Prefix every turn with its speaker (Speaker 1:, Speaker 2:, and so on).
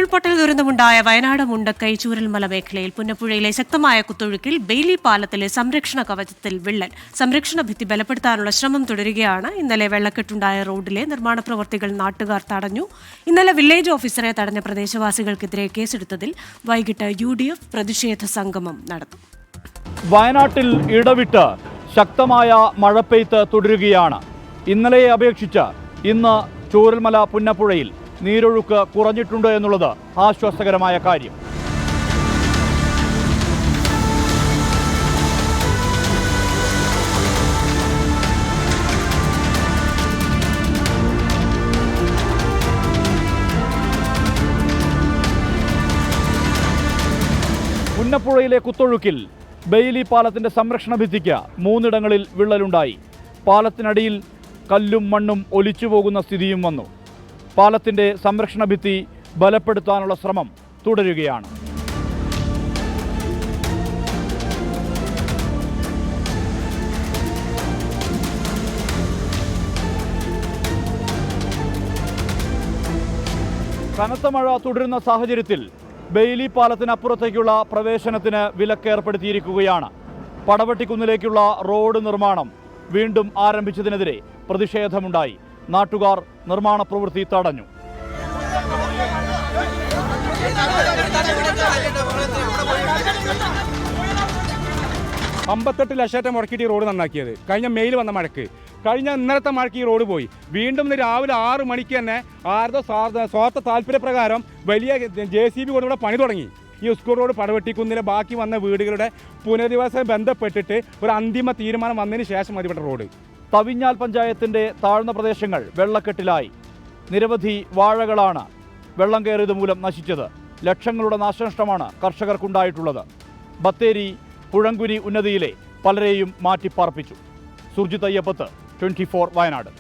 Speaker 1: ഉരുൾപൊട്ടൽ ദുരന്തമുണ്ടായ വയനാട് മുണ്ടക്കൈ ചൂരൽമല മേഖലയിൽ പുന്നപ്പുഴയിലെ ശക്തമായ കുത്തൊഴുക്കിൽ ബെയിലി പാലത്തിലെ സംരക്ഷണ കവചത്തിൽ വിള്ളൽ. സംരക്ഷണ ഭിത്തി ബലപ്പെടുത്താനുള്ള ശ്രമം തുടരുകയാണ്. ഇന്നലെ വെള്ളക്കെട്ടുണ്ടായ റോഡിലെ നിർമ്മാണ പ്രവൃത്തികൾ നാട്ടുകാർ തടഞ്ഞു. ഇന്നലെ വില്ലേജ് ഓഫീസറെ തടഞ്ഞ പ്രദേശവാസികൾക്കെതിരെ കേസെടുത്തതിൽ വൈകിട്ട് UDF പ്രതിഷേധ സംഗമം നടന്നു.
Speaker 2: വയനാട്ടിൽ ഇടവിട്ട് ശക്തമായ മഴപ്പെയ്ത്ത് തുടരുകയാണ്. ഇന്നലെയെ അപേക്ഷിച്ച് ഇന്ന് ചൂരൽമല പുന്നപ്പുഴയിൽ നീരൊഴുക്ക് കുറഞ്ഞിട്ടുണ്ട് എന്നുള്ളത് ആശ്വാസകരമായ കാര്യം. പുന്നപ്പുഴയിലെ കുത്തൊഴുക്കിൽ ബെയിലി പാലത്തിന്റെ സംരക്ഷണ ഭിത്തിക്ക് 3 ഇടങ്ങളിൽ വിള്ളലുണ്ടായി. പാലത്തിനടിയിൽ കല്ലും മണ്ണും ഒലിച്ചു പോകുന്ന സ്ഥിതിയും വന്നു. പാലത്തിന്റെ സംരക്ഷണ ഭിത്തി ബലപ്പെടുത്താനുള്ള ശ്രമം തുടരുകയാണ്. കനത്ത മഴ തുടരുന്ന സാഹചര്യത്തിൽ ബെയിലി പാലത്തിനപ്പുറത്തേക്കുള്ള പ്രവേശനത്തിന് വിലക്കേർപ്പെടുത്തിയിരിക്കുകയാണ്. പടവട്ടിക്കുന്നിലേക്കുള്ള റോഡ് നിർമ്മാണം വീണ്ടും ആരംഭിച്ചതിനെതിരെ പ്രതിഷേധമുണ്ടായി. നാട്ടുകാർ നിർമ്മാണ പ്രവൃത്തി തടഞ്ഞു.
Speaker 3: 58 ലക്ഷത്തെ മുടക്കിയിട്ട് ഈ റോഡ് നന്നാക്കിയത് കഴിഞ്ഞ മെയിൽ വന്ന മഴയ്ക്ക്. കഴിഞ്ഞ ഇന്നലത്തെ മഴയ്ക്ക് ഈ റോഡ് പോയി. വീണ്ടും രാവിലെ 6 മണിക്ക് തന്നെ ആരോ സ്വാർത്ഥ താല്പര്യപ്രകാരം വലിയ JCB കൊണ്ട് ഇവിടെ പണി തുടങ്ങി. ഈ സ്കൂൾ റോഡ് പടവെട്ടിക്കുന്നിലെ ബാക്കി വന്ന വീടുകളുടെ പുനരധിവാസം ബന്ധപ്പെട്ടിട്ട് ഒരു അന്തിമ തീരുമാനം വന്നതിന് ശേഷം മതി ഇവിടെ റോഡ്.
Speaker 2: തവിഞ്ഞാൽ പഞ്ചായത്തിന്റെ താഴ്ന്ന പ്രദേശങ്ങൾ വെള്ളക്കെട്ടിലായി. നിരവധി വാഴകളാണ് വെള്ളം കയറിയത് മൂലം നശിച്ചത്. ലക്ഷങ്ങളുടെ നാശനഷ്ടമാണ് കർഷകർക്കുണ്ടായിട്ടുള്ളത്. ബത്തേരി പുഴങ്കുരി ഉന്നതിയിലെ പലരെയും മാറ്റിപ്പാർപ്പിച്ചു. സുർജിത് അയ്യപ്പത്ത്, 24 വയനാട്.